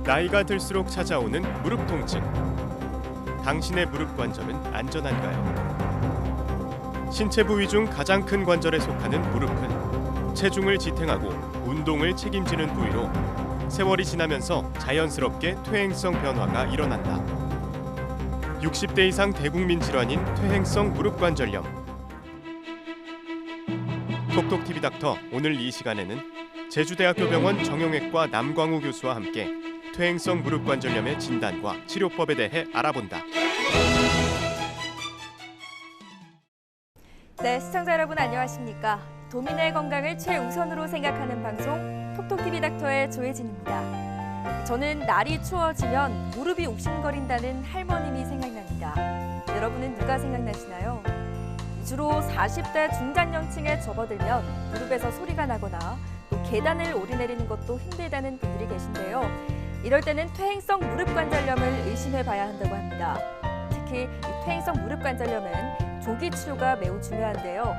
나이가 들수록 찾아오는 무릎 통증. 당신의 무릎 관절은 안전한가요? 신체 부위 중 가장 큰 관절에 속하는 무릎은 체중을 지탱하고 운동을 책임지는 부위로 세월이 지나면서 자연스럽게 퇴행성 변화가 일어난다. 60대 이상 대국민 질환인 퇴행성 무릎 관절염. 톡톡TV 닥터, 오늘 이 시간에는 제주대학교 병원 정형외과 남광우 교수와 함께 퇴행성 무릎 관절염의 진단과 치료법에 대해 알아본다. 네, 시청자 여러분 안녕하십니까? 도민의 건강을 최우선으로 생각하는 방송 톡톡TV 닥터의 조혜진입니다. 저는 날이 추워지면 무릎이 욱신거린다는 할머님이 생각납니다. 여러분은 누가 생각나시나요? 주로 40대 중장년층에 접어들면 무릎에서 소리가 나거나 또 계단을 오르내리는 것도 힘들다는 분들이 계신데요. 이럴 때는 퇴행성 무릎 관절염을 의심해 봐야 한다고 합니다. 특히 이 퇴행성 무릎 관절염은 조기 치료가 매우 중요한데요.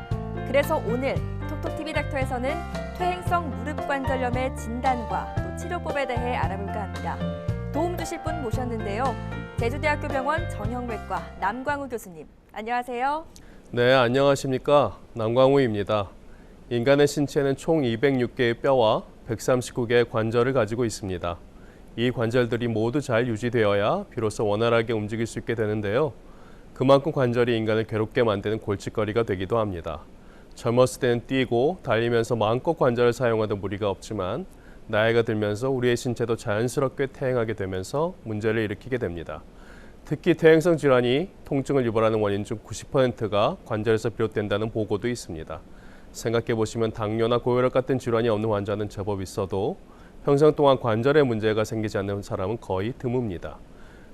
그래서 오늘 톡톡TV 닥터에서는 퇴행성 무릎 관절염의 진단과 또 치료법에 대해 알아볼까 합니다. 도움 주실 분 모셨는데요. 제주대학교 병원 정형외과 남광우 교수님, 안녕하세요. 네, 안녕하십니까? 남광우입니다. 인간의 신체는 총 206개의 뼈와 139개의 관절을 가지고 있습니다. 이 관절들이 모두 잘 유지되어야 비로소 원활하게 움직일 수 있게 되는데요. 그만큼 관절이 인간을 괴롭게 만드는 골칫거리가 되기도 합니다. 젊었을 때는 뛰고 달리면서 마음껏 관절을 사용하도 무리가 없지만 나이가 들면서 우리의 신체도 자연스럽게 퇴행하게 되면서 문제를 일으키게 됩니다. 특히 퇴행성 질환이 통증을 유발하는 원인 중 90%가 관절에서 비롯된다는 보고도 있습니다. 생각해 보시면 당뇨나 고혈압 같은 질환이 없는 환자는 제법 있어도 평생 동안 관절에 문제가 생기지 않는 사람은 거의 드뭅니다.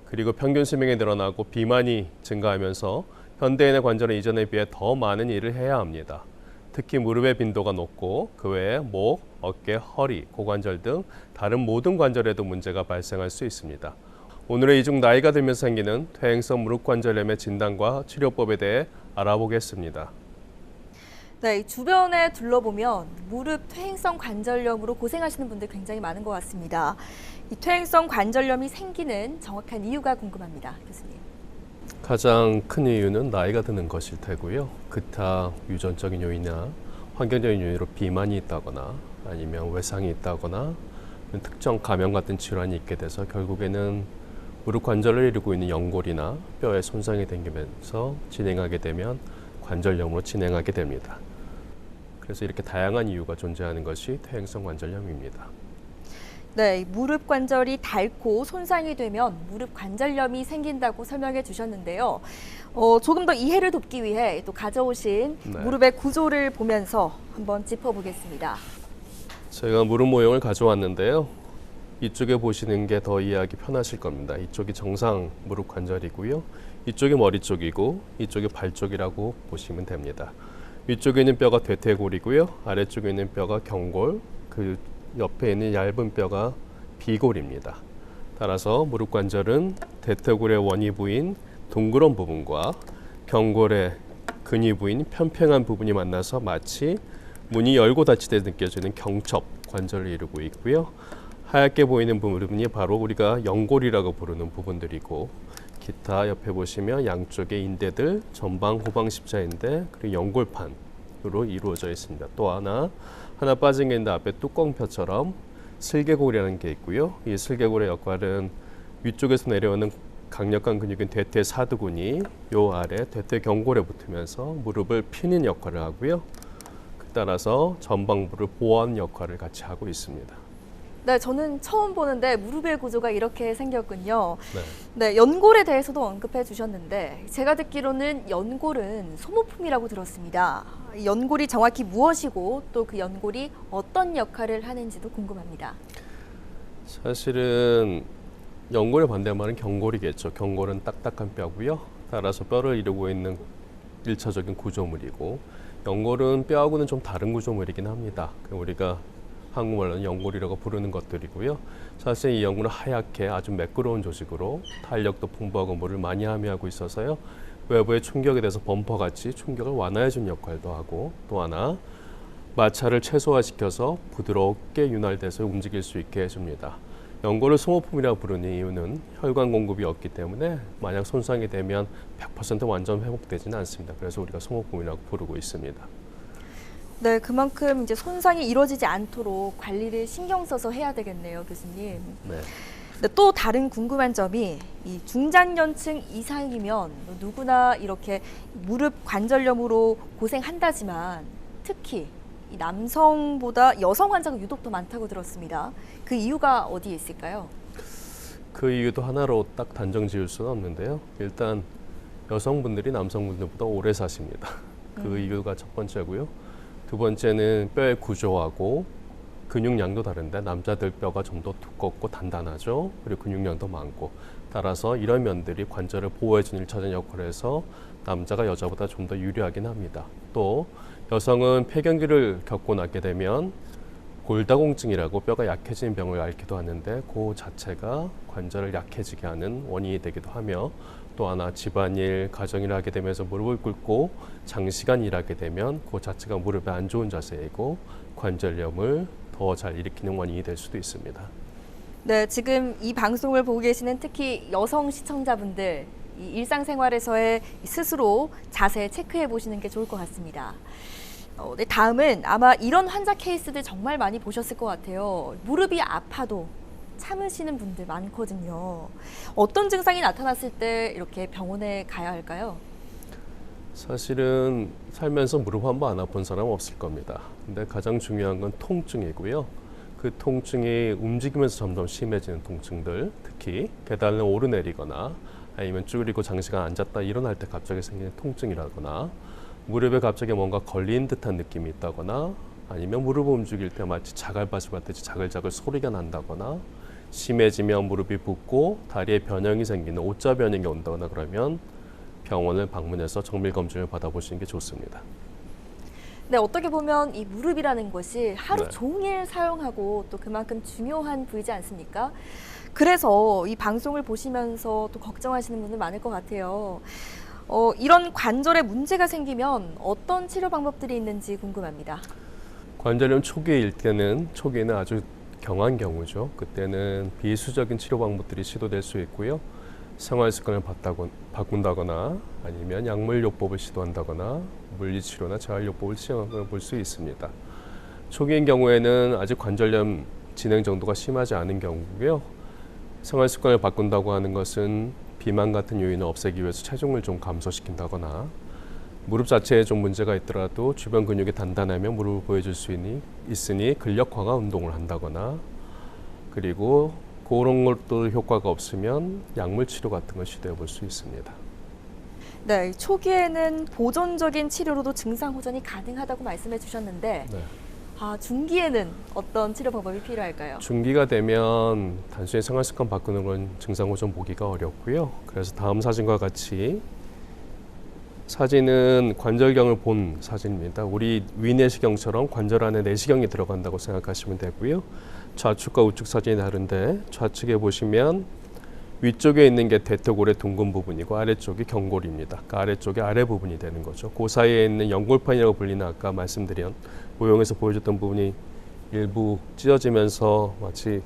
그리고 평균 수명이 늘어나고 비만이 증가하면서 현대인의 관절은 이전에 비해 더 많은 일을 해야 합니다. 특히 무릎의 빈도가 높고 그 외에 목, 어깨, 허리, 고관절 등 다른 모든 관절에도 문제가 발생할 수 있습니다. 오늘은 이 중 나이가 들면서 생기는 퇴행성 무릎 관절염의 진단과 치료법에 대해 알아보겠습니다. 네, 주변에 둘러보면 무릎 퇴행성 관절염으로 고생하시는 분들 굉장히 많은 것 같습니다. 이 퇴행성 관절염이 생기는 정확한 이유가 궁금합니다, 교수님. 가장 큰 이유는 나이가 드는 것일 테고요. 기타 유전적인 요인이나 환경적인 요인으로 비만이 있다거나 아니면 외상이 있다거나 특정 감염 같은 질환이 있게 돼서 결국에는 무릎 관절을 이루고 있는 연골이나 뼈에 손상이 생기면서 진행하게 되면 관절염으로 진행하게 됩니다. 그래서 이렇게 다양한 이유가 존재하는 것이 퇴행성 관절염입니다. 네, 무릎 관절이 닳고 손상이 되면 무릎 관절염이 생긴다고 설명해 주셨는데요. 조금 더 이해를 돕기 위해 또 가져오신 무릎의 구조를 보면서 한번 짚어보겠습니다. 제가 무릎 모형을 가져왔는데요. 이쪽에 보시는 게 더 이해하기 편하실 겁니다. 이쪽이 정상 무릎 관절이고요. 이쪽이 머리 쪽이고 이쪽이 발 쪽이라고 보시면 됩니다. 위쪽에 있는 뼈가 대퇴골이고요. 아래쪽에 있는 뼈가 경골, 그 옆에 있는 얇은 뼈가 비골입니다. 따라서 무릎 관절은 대퇴골의 원위 부인 둥그런 부분과 경골의 근위 부인 평평한 부분이 만나서 마치 문이 열고 닫힐 때 느껴지는 경첩 관절을 이루고 있고요. 하얗게 보이는 부분이 바로 우리가 연골이라고 부르는 부분들이고, 기타 옆에 보시면 양쪽의 인대들 전방 후방 십자인대 그리고 연골판으로 이루어져 있습니다. 또 하나 빠진 게 있는데 앞에 뚜껑표처럼 슬개골이라는 게 있고요. 이 슬개골의 역할은 위쪽에서 내려오는 강력한 근육인 대퇴사두근이 요 아래 대퇴경골에 붙으면서 무릎을 피는 역할을 하고요. 따라서 전방부를 보호하는 역할을 같이 하고 있습니다. 네, 저는 처음 보는데 무릎의 구조가 이렇게 생겼군요. 네, 연골에 대해서도 언급해 주셨는데 제가 듣기로는 연골은 소모품이라고 들었습니다. 연골이 정확히 무엇이고 또 그 연골이 어떤 역할을 하는지도 궁금합니다. 사실은 연골의 반대말은 경골이겠죠. 경골은 딱딱한 뼈고요. 따라서 뼈를 이루고 있는 1차적인 구조물이고, 연골은 뼈하고는 좀 다른 구조물이긴 합니다. 우리가 한국말로는 연골이라고 부르는 것들이고요. 사실 이 연골은 하얗게 아주 매끄러운 조직으로 탄력도 풍부하고 물을 많이 함유하고 있어서요. 외부의 충격에 대해서 범퍼같이 충격을 완화해주는 역할도 하고, 또 하나 마찰을 최소화시켜서 부드럽게 윤활돼서 움직일 수 있게 해줍니다. 연골을 소모품이라고 부르는 이유는 혈관 공급이 없기 때문에 만약 손상이 되면 100% 완전 회복되지는 않습니다. 그래서 우리가 소모품이라고 부르고 있습니다. 네, 그만큼 이제 손상이 이루어지지 않도록 관리를 신경 써서 해야 되겠네요, 교수님. 네. 근데 또 다른 궁금한 점이 이 중장년층 이상이면 누구나 이렇게 무릎 관절염으로 고생한다지만 특히 이 남성보다 여성 환자가 유독 더 많다고 들었습니다. 그 이유가 어디에 있을까요? 그 이유도 하나로 딱 단정 지을 수는 없는데요. 일단 여성분들이 남성분들보다 오래 사십니다. 그 이유가 첫 번째고요. 두 번째는 뼈의 구조하고 근육량도 다른데 남자들 뼈가 좀 더 두껍고 단단하죠. 그리고 근육량도 많고 따라서 이런 면들이 관절을 보호해주는 1차적인 역할을 해서 남자가 여자보다 좀 더 유리하긴 합니다. 또 여성은 폐경기를 겪고 나게 되면 골다공증이라고 뼈가 약해지는 병을 앓기도 하는데 그 자체가 관절을 약해지게 하는 원인이 되기도 하며 또 하나 집안일, 가정일을 하게 되면서 무릎을 꿇고 장시간 일하게 되면 그 자체가 무릎에 안 좋은 자세이고 관절염을 더 잘 일으키는 원인이 될 수도 있습니다. 네, 지금 이 방송을 보고 계시는 특히 여성 시청자분들 이 일상생활에서의 스스로 자세 체크해 보시는 게 좋을 것 같습니다. 네, 다음은 아마 이런 환자 케이스들 정말 많이 보셨을 것 같아요. 무릎이 아파도 참으시는 분들 많거든요. 어떤 증상이 나타났을 때 이렇게 병원에 가야 할까요? 사실은 살면서 무릎 한 번 안 아픈 사람은 없을 겁니다. 근데 가장 중요한 건 통증이고요. 그 통증이 움직이면서 점점 심해지는 통증들, 특히 계단을 오르내리거나 아니면 쭈그리고 장시간 앉았다 일어날 때 갑자기 생기는 통증이라거나 무릎에 갑자기 뭔가 걸린 듯한 느낌이 있다거나 아니면 무릎을 움직일 때 마치 자갈밭을 받듯이 자글자글 소리가 난다거나 심해지면 무릎이 붓고 다리에 변형이 생기는 오자 변형이 온다거나 그러면 병원을 방문해서 정밀 검진을 받아보시는 게 좋습니다. 네, 어떻게 보면 이 무릎이라는 것이 하루 네. 종일 사용하고 또 그만큼 중요한 부위지 않습니까? 그래서 이 방송을 보시면서 또 걱정하시는 분들 많을 것 같아요. 이런 관절에 문제가 생기면 어떤 치료 방법들이 있는지 궁금합니다. 관절염 초기에는 아주 경한 경우죠. 그때는 비수적인 치료 방법들이 시도될 수 있고요. 생활 습관을 바꾼다거나 아니면 약물요법을 시도한다거나 물리치료나 재활요법을 시행해 볼 수 있습니다. 초기인 경우에는 아직 관절염 진행 정도가 심하지 않은 경우고요. 생활 습관을 바꾼다고 하는 것은 비만 같은 요인을 없애기 위해서 체중을 좀 감소시킨다거나 무릎 자체에 좀 문제가 있더라도 주변 근육이 단단하면 무릎을 보여줄 수 있으니 근력 강화 운동을 한다거나 그리고 그런 것도 효과가 없으면 약물 치료 같은 걸 시도해 볼 수 있습니다. 네, 초기에는 보존적인 치료로도 증상 호전이 가능하다고 말씀해 주셨는데 네. 중기에는 어떤 치료 방법이 필요할까요? 중기가 되면 단순히 생활 습관 바꾸는 건 증상 호전 보기가 어렵고요. 그래서 다음 사진과 같이 사진은 관절경을 본 사진입니다. 우리 위내시경처럼 관절 안에 내시경이 들어간다고 생각하시면 되고요. 좌측과 우측 사진이 다른데 좌측에 보시면 위쪽에 있는 게 대퇴골의 둥근 부분이고 아래쪽이 경골입니다. 그 아래쪽이 아래 부분이 되는 거죠. 그 사이에 있는 연골판이라고 불리는 아까 말씀드린 모형에서 보여줬던 부분이 일부 찢어지면서 마치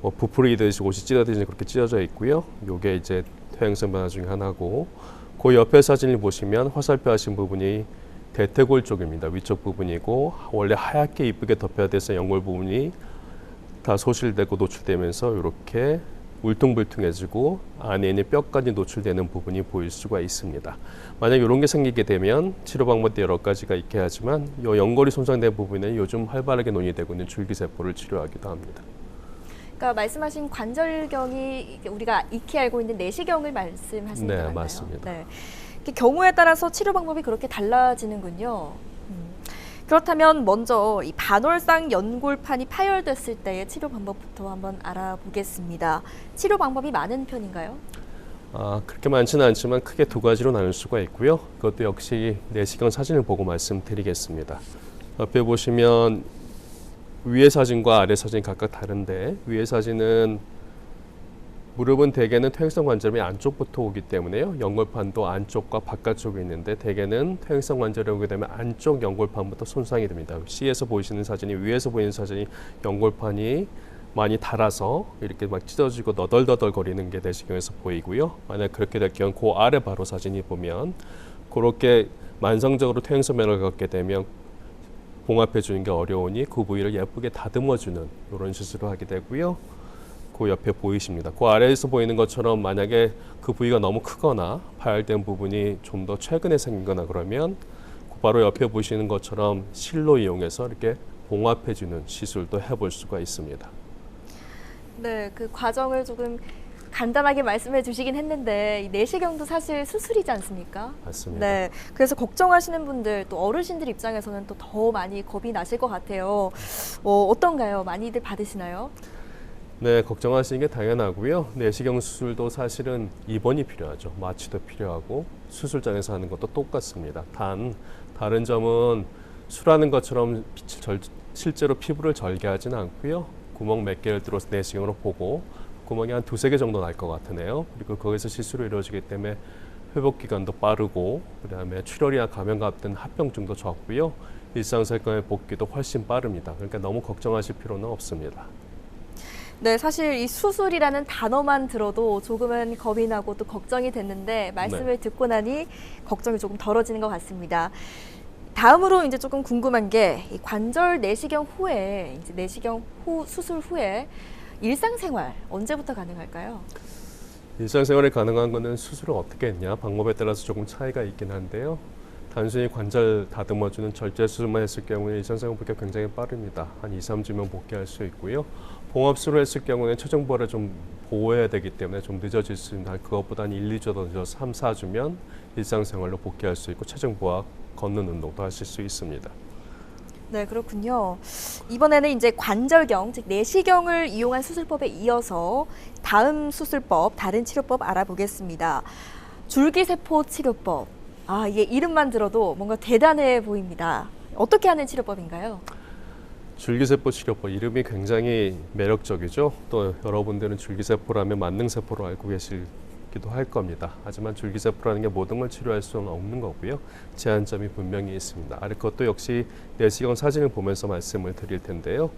부풀이듯이 옷이 찢어지듯이 그렇게 찢어져 있고요. 이게 이제 퇴행성 변화 중에 하나고 그 옆에 사진을 보시면 화살표 하신 부분이 대퇴골 쪽입니다. 위쪽 부분이고 원래 하얗게 이쁘게 덮여야 돼서 연골 부분이 다 소실되고 노출되면서 이렇게 울퉁불퉁해지고 안에 있는 뼈까지 노출되는 부분이 보일 수가 있습니다. 만약 이런 게 생기게 되면 치료 방법도 여러 가지가 있긴 하지만 이 연골이 손상된 부분에 요즘 활발하게 논의되고 있는 줄기세포를 치료하기도 합니다. 그러니까 말씀하신 관절경이 우리가 익히 알고 있는 내시경을 말씀하시는 게 네, 맞나요? 맞습니다. 네. 경우에 따라서 치료 방법이 그렇게 달라지는군요. 그렇다면 먼저 이 반월상 연골판이 파열됐을 때의 치료 방법부터 한번 알아보겠습니다. 치료 방법이 많은 편인가요? 그렇게 많지는 않지만 크게 두 가지로 나눌 수가 있고요. 그것도 역시 내시경 사진을 보고 말씀드리겠습니다. 옆에 보시면 위의 사진과 아래 사진이 각각 다른데 위의 사진은 무릎은 대개는 퇴행성 관절염이 안쪽부터 오기 때문에요. 연골판도 안쪽과 바깥쪽에 있는데 대개는 퇴행성 관절염이 오게 되면 안쪽 연골판부터 손상이 됩니다. C에서 보이시는 사진이 위에서 보이는 사진이 연골판이 많이 닳아서 이렇게 막 찢어지고 너덜너덜 거리는 게 내시경에서 보이고요. 만약 그렇게 될 경우 그 아래 바로 사진이 보면 그렇게 만성적으로 퇴행성 변화를 갖게 되면 봉합해 주는 게 어려우니 그 부위를 예쁘게 다듬어 주는 이런 시술을 하게 되고요. 그 옆에 보이십니다. 그 아래에서 보이는 것처럼 만약에 그 부위가 너무 크거나 파열된 부분이 좀 더 최근에 생긴 거나 그러면 그 바로 옆에 보시는 것처럼 실로 이용해서 이렇게 봉합해 주는 시술도 해볼 수가 있습니다. 네, 그 과정을 조금 간단하게 말씀해 주시긴 했는데 이 내시경도 사실 수술이지 않습니까? 맞습니다. 네, 그래서 걱정하시는 분들 또 어르신들 입장에서는 또 더 많이 겁이 나실 것 같아요. 어떤가요? 많이들 받으시나요? 네, 걱정하시는 게 당연하고요. 내시경 수술도 사실은 입원이 필요하죠. 마취도 필요하고 수술장에서 하는 것도 똑같습니다. 다른 점은 술하는 것처럼 실제로 피부를 절개하지는 않고요. 구멍 몇 개를 뚫어서 내시경으로 보고 구멍이 한 2-3개 정도 날 것 같으네요. 그리고 거기서 시술이 이루어지기 때문에 회복 기간도 빠르고 그다음에 출혈이나 감염 같은 합병증도 적고요. 일상생활 복귀도 훨씬 빠릅니다. 그러니까 너무 걱정하실 필요는 없습니다. 네, 사실 이 수술이라는 단어만 들어도 조금은 겁이 나고 또 걱정이 됐는데 말씀을 듣고 나니 걱정이 조금 덜어지는 것 같습니다. 다음으로 이제 조금 궁금한 게 이 관절 내시경 후에 이제 내시경 후 수술 후에 일상생활 언제부터 가능할까요? 일상생활에 가능한 거는 수술을 어떻게 했냐 방법에 따라서 조금 차이가 있긴 한데요. 단순히 관절 다듬어주는 절제 수술만 했을 경우에 일상생활 복귀가 굉장히 빠릅니다. 한 2-3주면 복귀할 수 있고요. 봉합술을 했을 경우는 최종부를 좀 보호해야 되기 때문에 좀 늦어질 수 있는 그것보다 한 1-2주 더 늦어서 3-4주면 일상생활로 복귀할 수 있고 최종부와 걷는 운동도 하실 수 있습니다. 네, 그렇군요. 이번에는 이제 관절경, 즉 내시경을 이용한 수술법에 이어서 다음 수술법, 다른 치료법 알아보겠습니다. 줄기세포 치료법. 아, 이게 이름만 들어도 뭔가 대단해 보입니다. 어떻게 하는 치료법인가요? 줄기세포 치료법 이름이 굉장히 매력적이죠. 또 여러분들은 줄기세포라면 만능세포로 알고 계시기도 할 겁니다. 하지만 줄기세포라는 게 모든 걸 치료할 수는 없는 거고요. 제한점이 분명히 있습니다. 아래 것도 역시 내시경 사진을 보면서 말씀을 드릴 텐데요.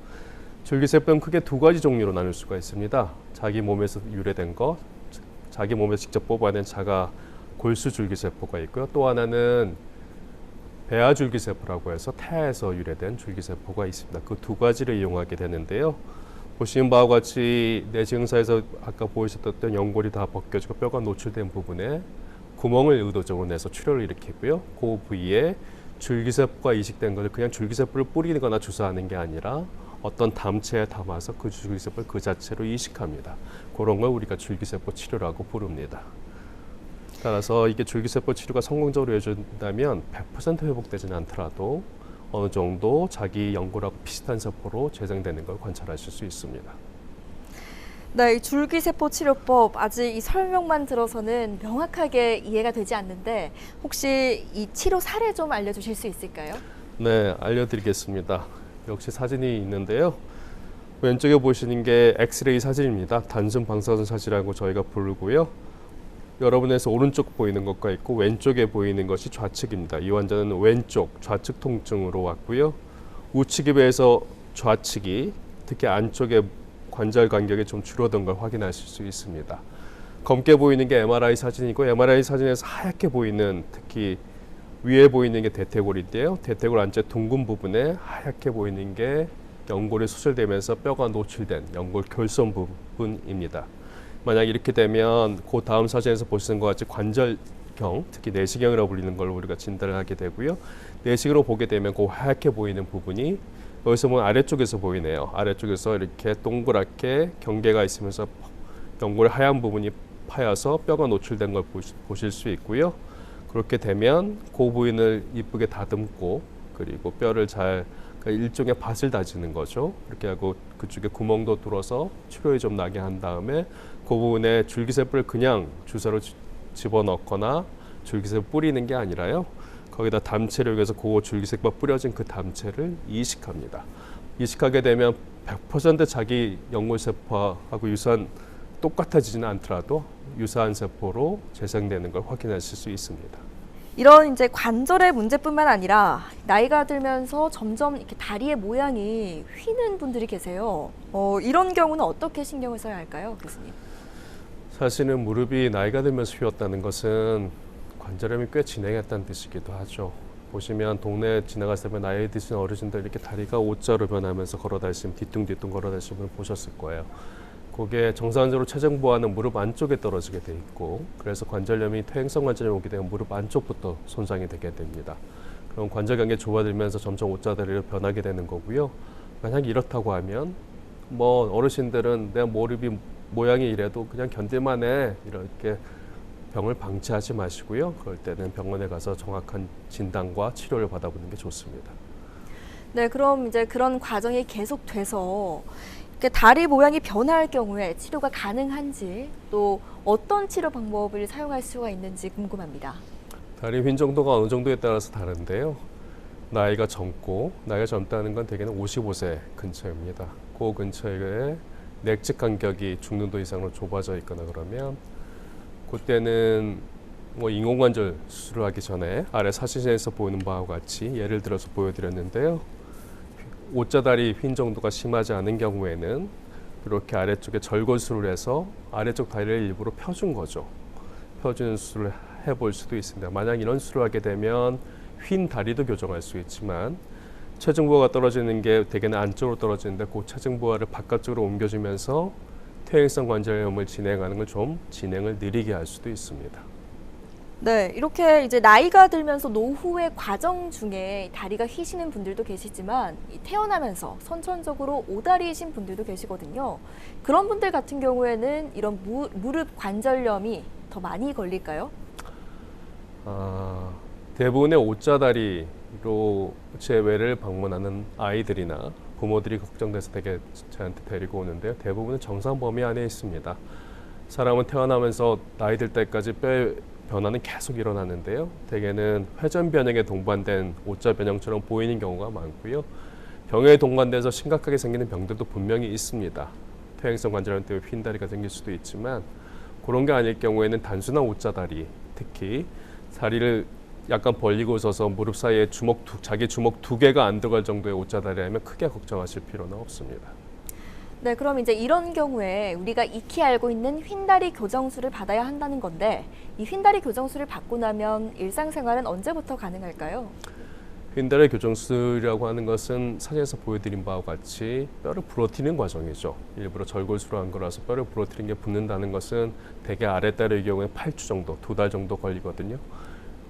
줄기세포는 크게 2가지 종류로 나눌 수가 있습니다. 자기 몸에서 유래된 것, 자기 몸에서 직접 뽑아낸 자가 골수 줄기세포가 있고요. 또 하나는 배아 줄기세포라고 해서 태아에서 유래된 줄기세포가 있습니다. 그 2가지를 이용하게 되는데요. 보시는 바와 같이 내시경사에서 아까 보이셨던 연골이 다 벗겨지고 뼈가 노출된 부분에 구멍을 의도적으로 내서 출혈을 일으키고요. 그 부위에 줄기세포가 이식된 것을 그냥 줄기세포를 뿌리거나 주사하는 게 아니라 어떤 담체에 담아서 그 줄기세포를 그 자체로 이식합니다. 그런 걸 우리가 줄기세포 치료라고 부릅니다. 따라서 이게 줄기세포 치료가 성공적으로 이루어진다면 100% 회복되지는 않더라도 어느 정도 자기 연골하고 비슷한 세포로 재생되는 걸 관찰하실 수 있습니다. 네, 이 줄기세포 치료법 아직 이 설명만 들어서는 명확하게 이해가 되지 않는데 혹시 이 치료 사례 좀 알려주실 수 있을까요? 네, 알려드리겠습니다. 역시 사진이 있는데요. 왼쪽에 보시는 게 엑스레이 사진입니다. 단순 방사선 사진이라고 저희가 부르고요. 여러분에서 오른쪽 보이는 것과 있고 왼쪽에 보이는 것이 좌측입니다. 이 환자는 왼쪽 좌측 통증으로 왔고요. 우측에 비해서 좌측이 특히 안쪽에 관절 간격이 좀 줄어든 걸 확인하실 수 있습니다. 검게 보이는 게 MRI 사진이고 MRI 사진에서 하얗게 보이는 특히 위에 보이는 게 대퇴골인데요. 대퇴골 안쪽 둥근 부분에 하얗게 보이는 게 연골이 수술되면서 뼈가 노출된 연골 결손 부분입니다. 만약 이렇게 되면 그 다음 사진에서 보시는 것 같이 관절경, 특히 내시경이라고 불리는 걸 우리가 진단을 하게 되고요. 내시경으로 보게 되면 그 하얗게 보이는 부분이 여기서 보면 아래쪽에서 보이네요. 아래쪽에서 이렇게 동그랗게 경계가 있으면서 연골의 하얀 부분이 파여서 뼈가 노출된 걸 보실 수 있고요. 그렇게 되면 그 부분을 이쁘게 다듬고 그리고 뼈를 잘 일종의 밭을 다지는 거죠. 이렇게 하고 그쪽에 구멍도 뚫어서 출혈이 좀 나게 한 다음에 그 부분에 줄기세포를 그냥 주사로 집어넣거나 줄기세포 뿌리는 게 아니라요. 거기다 담체를 이용해서 그 줄기세포가 뿌려진 그 담체를 이식합니다. 이식하게 되면 100% 자기 연골세포하고 유사한 똑같아지지는 않더라도 유사한 세포로 재생되는 걸 확인하실 수 있습니다. 이런 이제 관절의 문제뿐만 아니라 나이가 들면서 점점 이렇게 다리의 모양이 휘는 분들이 계세요. 이런 경우는 어떻게 신경을 써야 할까요, 교수님? 사실은 무릎이 나이가 들면서 휘었다는 것은 관절염이 꽤 진행했다는 뜻이기도 하죠. 보시면 동네 지나갔을 때 나이 드신 어르신들 이렇게 다리가 O자로 변하면서 걸어다니시면 뒤뚱뒤뚱 걸어다니시는 분 보셨을 거예요. 그게 정상적으로 체중보와는 무릎 안쪽에 떨어지게 돼 있고, 그래서 관절염이 퇴행성 관절염이 오게 되면 무릎 안쪽부터 손상이 되게 됩니다. 그럼 관절관계 좁아들면서 점점 O자다리로 변하게 되는 거고요. 만약 이렇다고 하면 뭐 어르신들은 내 무릎이 모양이 이래도 그냥 견딜만 해 이렇게 병을 방치하지 마시고요. 그럴 때는 병원에 가서 정확한 진단과 치료를 받아보는 게 좋습니다. 네, 그럼 이제 그런 과정이 계속돼서 이렇게 다리 모양이 변할 경우에 치료가 가능한지, 또 어떤 치료 방법을 사용할 수가 있는지 궁금합니다. 다리 휜 정도가 어느 정도에 따라서 다른데요. 나이가 젊다는 건 대개는 55세 근처입니다. 그 근처에 넥직 간격이 중등도 이상으로 좁아져 있거나 그러면 그때는 뭐 인공관절 수술을 하기 전에 아래 사진에서 보이는 바와 같이 예를 들어서 보여드렸는데요. O자다리 휜 정도가 심하지 않은 경우에는 이렇게 아래쪽에 절골술을 해서 아래쪽 다리를 일부러 펴준 거죠. 펴주는 수술을 해볼 수도 있습니다. 만약 이런 수술을 하게 되면 휜 다리도 교정할 수 있지만 체중부하가 떨어지는 게 대개는 안쪽으로 떨어지는데 그 체중부하를 바깥쪽으로 옮겨주면서 퇴행성 관절염을 진행하는 걸 좀 진행을 느리게 할 수도 있습니다. 네, 이렇게 이제 나이가 들면서 노후의 과정 중에 다리가 휘시는 분들도 계시지만 태어나면서 선천적으로 오다리이신 분들도 계시거든요. 그런 분들 같은 경우에는 이런 무릎 관절염이 더 많이 걸릴까요? 대부분의 O자다리로 재외를 방문하는 아이들이나 부모들이 걱정돼서 되게 저한테 데리고 오는데요. 대부분은 정상 범위 안에 있습니다. 사람은 태어나면서 나이 들 때까지 뼈의 변화는 계속 일어나는데요. 대개는 회전 변형에 동반된 O자 변형처럼 보이는 경우가 많고요. 병에 동반돼서 심각하게 생기는 병들도 분명히 있습니다. 퇴행성 관절염 때문에 휜 다리가 생길 수도 있지만 그런 게 아닐 경우에는 단순한 O자다리, 특히 다리를 약간 벌리고 서서 무릎 사이에 자기 주먹 2개가 안 들어갈 정도의 O자다리라면 크게 걱정하실 필요는 없습니다. 네, 그럼 이제 이런 경우에 우리가 익히 알고 있는 휜다리 교정술을 받아야 한다는 건데, 이 휜다리 교정술을 받고 나면 일상생활은 언제부터 가능할까요? 휜다리 교정술이라고 하는 것은 사진에서 보여드린 바와 같이 뼈를 부러뜨리는 과정이죠. 일부러 절골술을 한 거라서 뼈를 부러뜨리는 게 붓는다는 것은 대개 아랫다리의 경우에 8주 정도, 2달 정도 걸리거든요.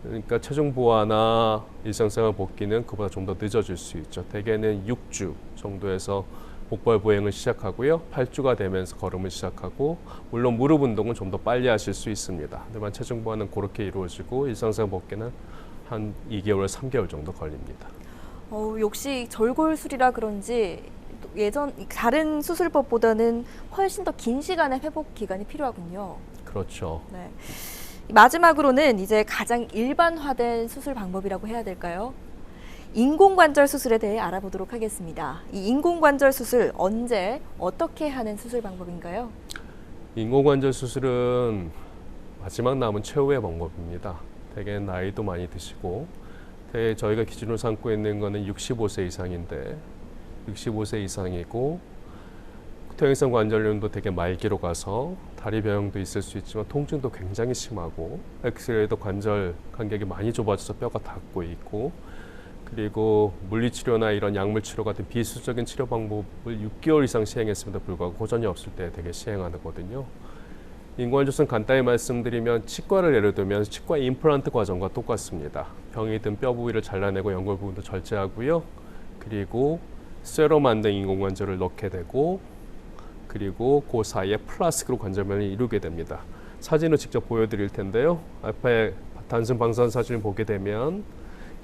그러니까 체중 보완이나 일상생활 복귀는 그보다 좀 더 늦어질 수 있죠. 대개는 6주 정도에서 복벌 보행을 시작하고요. 8주가 되면서 걸음을 시작하고, 물론 무릎 운동은 좀 더 빨리 하실 수 있습니다. 하지만 체중 보완은 그렇게 이루어지고 일상생활 복귀는 한 2개월, 3개월 정도 걸립니다. 역시 절골술이라 그런지 예전 다른 수술법보다는 훨씬 더 긴 시간의 회복 기간이 필요하군요. 그렇죠. 네. 마지막으로는 이제 가장 일반화된 수술 방법이라고 해야 될까요? 인공관절 수술에 대해 알아보도록 하겠습니다. 이 인공관절 수술 언제 어떻게 하는 수술 방법인가요? 인공관절 수술은 마지막 남은 최후의 방법입니다. 대개 나이도 많이 드시고, 저희가 기준으로 삼고 있는 거는 65세 이상인데 65세 이상이고 퇴행성 관절염도 되게 말기로 가서 다리 변형도 있을 수 있지만 통증도 굉장히 심하고 엑스레이도 관절 간격이 많이 좁아져서 뼈가 닿고 있고, 그리고 물리치료나 이런 약물치료 같은 비수적인 치료 방법을 6개월 이상 시행했음에도 불구하고 호전이 없을 때 되게 시행하거든요. 인공관절술은 간단히 말씀드리면 치과를 예를 들면 치과 임플란트 과정과 똑같습니다. 병이 든 뼈 부위를 잘라내고 연골 부분도 절제하고요. 그리고 쇠로 만든 인공관절을 넣게 되고, 그리고 그 사이에 플라스틱으로 관절면을 이루게 됩니다. 사진을 직접 보여드릴 텐데요. 앞에 단순 방사선 사진을 보게 되면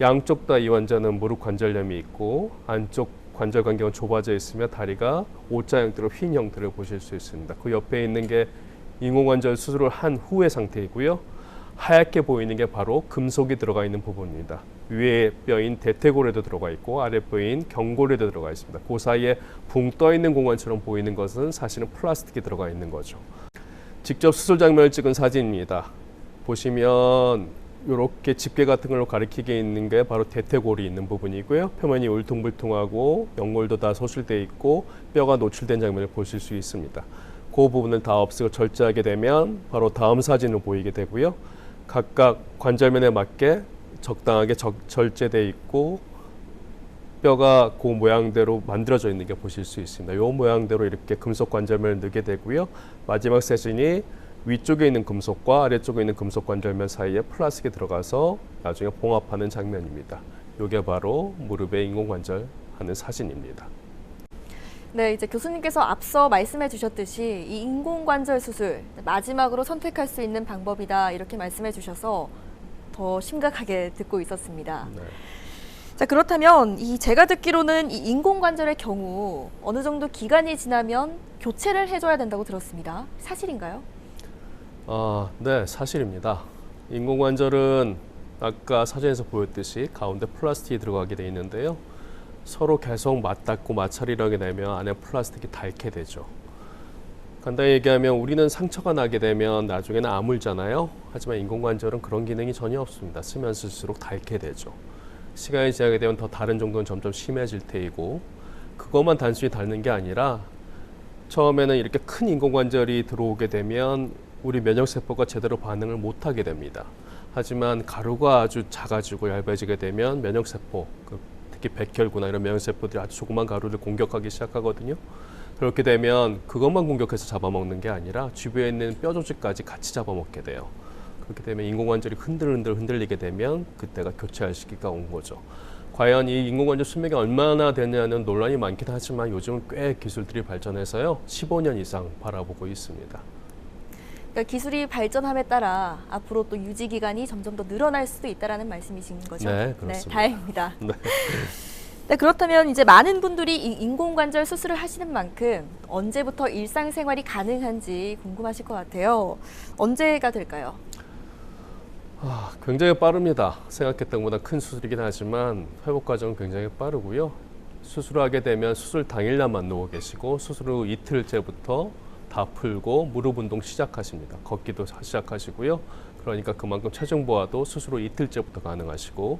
양쪽 다 이 환자는 무릎 관절염이 있고 안쪽 관절 간격은 좁아져 있으며 다리가 O자 형태로 휜 형태를 보실 수 있습니다. 그 옆에 있는 게 인공관절 수술을 한 후의 상태이고요. 하얗게 보이는 게 바로 금속이 들어가 있는 부분입니다. 위에 뼈인 대퇴골에도 들어가 있고 아래 뼈인 경골에도 들어가 있습니다. 그 사이에 붕 떠 있는 공간처럼 보이는 것은 사실은 플라스틱이 들어가 있는 거죠. 직접 수술 장면을 찍은 사진입니다. 보시면 이렇게 집게 같은 걸로 가리키게 있는 게 바로 대퇴골이 있는 부분이고요. 표면이 울퉁불퉁하고 연골도 다 소실되어 있고 뼈가 노출된 장면을 보실 수 있습니다. 그 부분을 다 없애고 절제하게 되면 바로 다음 사진을 보이게 되고요. 각각 관절면에 맞게 적당하게 절제되어 있고 뼈가 그 모양대로 만들어져 있는 게 보실 수 있습니다. 이 모양대로 이렇게 금속 관절면을 넣게 되고요. 마지막 사진이 위쪽에 있는 금속과 아래쪽에 있는 금속 관절면 사이에 플라스틱이 들어가서 나중에 봉합하는 장면입니다. 이게 바로 무릎에 인공관절 하는 사진입니다. 네, 이제 교수님께서 앞서 말씀해 주셨듯이 이 인공관절 수술 마지막으로 선택할 수 있는 방법이다 이렇게 말씀해 주셔서 더 심각하게 듣고 있었습니다. 네. 자, 그렇다면 제가 듣기로는 이 인공관절의 경우 어느 정도 기간이 지나면 교체를 해줘야 된다고 들었습니다. 사실인가요? 네, 사실입니다. 인공관절은 아까 사진에서 보였듯이 가운데 플라스틱이 들어가게 돼 있는데요. 서로 계속 맞닿고 마찰을 하게 되면 안에 플라스틱이 닳게 되죠. 간단히 얘기하면 우리는 상처가 나게 되면 나중에는 아물잖아요. 하지만 인공관절은 그런 기능이 전혀 없습니다. 쓰면 쓸수록 닳게 되죠. 시간이 지나게 되면 더 다른 정도는 점점 심해질 테이고 그것만 단순히 닳는 게 아니라 처음에는 이렇게 큰 인공관절이 들어오게 되면 우리 면역세포가 제대로 반응을 못하게 됩니다. 하지만 가루가 아주 작아지고 얇아지게 되면 면역세포, 특히 백혈구나 이런 면역세포들이 아주 조그만 가루를 공격하기 시작하거든요. 그렇게 되면 그것만 공격해서 잡아먹는 게 아니라 주변에 있는 뼈 조직까지 같이 잡아먹게 돼요. 그렇게 되면 인공관절이 흔들리게 되면 그때가 교체할 시기가 온 거죠. 과연 이 인공관절 수명이 얼마나 되냐는 논란이 많긴 하지만 요즘은 꽤 기술들이 발전해서요. 15년 이상 바라보고 있습니다. 그러니까 기술이 발전함에 따라 앞으로 또 유지 기간이 점점 더 늘어날 수도 있다라는 말씀이신 거죠? 네, 그렇습니다. 네, 다행입니다. 네. 네, 그렇다면 이제 많은 분들이 이 인공관절 수술을 하시는 만큼 언제부터 일상생활이 가능한지 궁금하실 것 같아요. 언제가 될까요? 굉장히 빠릅니다. 생각했던 것보다 큰 수술이긴 하지만 회복 과정은 굉장히 빠르고요. 수술하게 되면 수술 당일날만 누워 계시고 수술 후 이틀째부터 다 풀고 무릎 운동 시작하십니다. 걷기도 시작하시고요. 그러니까 그만큼 체중 보완도 수술 후 이틀째부터 가능하시고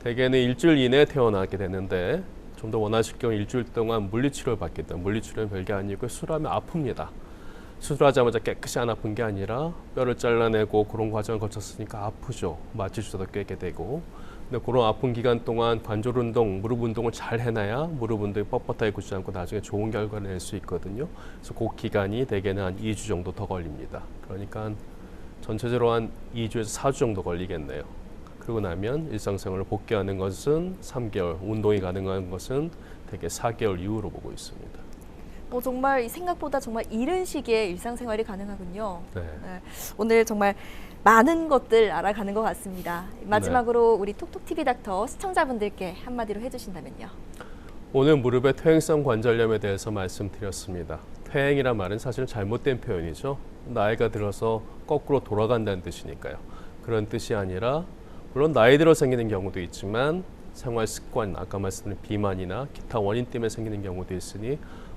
대개는 일주일 이내에 퇴원하게 되는데 좀 더 원하실 경우 일주일 동안 물리치료를 받게 됩니다. 물리치료는 별게 아니고 수술하면 아픕니다. 수술하자마자 깨끗이 안 아픈 게 아니라 뼈를 잘라내고 그런 과정을 거쳤으니까 아프죠. 마취주사도 꿰게 되고. 근데 그런 아픈 기간 동안 관절 운동, 무릎 운동을 잘 해놔야 무릎 운동이 뻣뻣하게 굳지 않고 나중에 좋은 결과를 낼 수 있거든요. 그래서 그 기간이 대개는 한 2주 정도 더 걸립니다. 그러니까 전체적으로 한 2주에서 4주 정도 걸리겠네요. 그러고 나면 일상생활을 복귀하는 것은 3개월, 운동이 가능한 것은 대개 4개월 이후로 보고 있습니다. 정말 생각보다 정말 이른 시기에 일상생활이 가능하군요. 네. 네, 오늘 정말 많은 것들 알아가는 것 같습니다. 마지막으로 우리 톡톡TV 닥터 시청자분들께 한마디로 해주신다면요. 오늘 무릎의 퇴행성 관절염에 대해서 말씀드렸습니다. 퇴행이란 말은 사실 잘못된 표현이죠. 나이가 들어서 거꾸로 돌아간다는 뜻이니까요. 그런 뜻이 아니라 물론 나이 들어 생기는 경우도 있지만 생활 습관, 아까 말씀드린 비만이나 기타 원인 때문에 생기는 경우도 있으니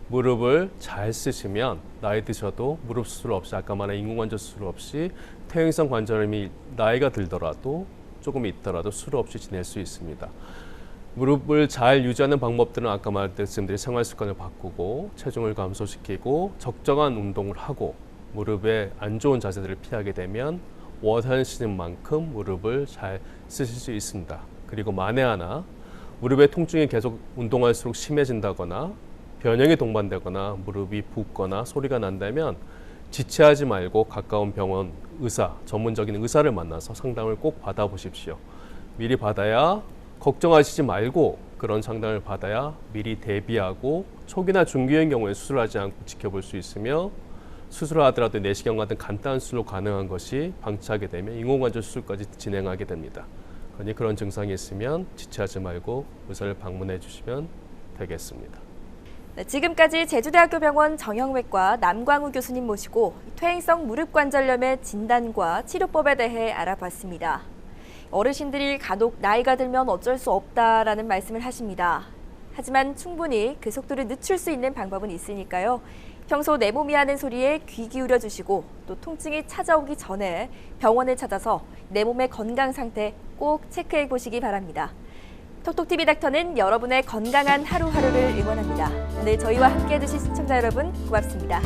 무릎을 잘 쓰시면 나이 드셔도 무릎 수술 없이 아까 말한 인공관절 수술 없이 퇴행성 관절염이 나이가 들더라도 조금 있더라도 수술 없이 지낼 수 있습니다. 무릎을 잘 유지하는 방법들은 아까 말씀드린 생활 습관을 바꾸고 체중을 감소시키고 적정한 운동을 하고 무릎에 안 좋은 자세들을 피하게 되면 원하시는 만큼 무릎을 잘 쓰실 수 있습니다. 그리고 만에 하나 무릎의 통증이 계속 운동할수록 심해진다거나 변형이 동반되거나 무릎이 붓거나 소리가 난다면 지체하지 말고 가까운 병원 의사, 전문적인 의사를 만나서 상담을 꼭 받아보십시오. 미리 받아야 걱정하시지 말고 그런 상담을 받아야 미리 대비하고 초기나 중기의 경우에 수술하지 않고 지켜볼 수 있으며 수술을 하더라도 내시경 같은 간단한 수술로 가능한 것이 방치하게 되면 인공관절 수술까지 진행하게 됩니다. 그러니 그런 증상이 있으면 지체하지 말고 의사를 방문해 주시면 되겠습니다. 네, 지금까지 제주대학교 병원 정형외과 남광우 교수님 모시고 퇴행성 무릎관절염의 진단과 치료법에 대해 알아봤습니다. 어르신들이 간혹 나이가 들면 어쩔 수 없다라는 말씀을 하십니다. 하지만 충분히 그 속도를 늦출 수 있는 방법은 있으니까요. 평소 내 몸이 하는 소리에 귀 기울여 주시고 또 통증이 찾아오기 전에 병원을 찾아서 내 몸의 건강 상태 꼭 체크해 보시기 바랍니다. 톡톡TV 닥터는 여러분의 건강한 하루하루를 응원합니다. 오늘 저희와 함께 해주신 시청자 여러분 고맙습니다.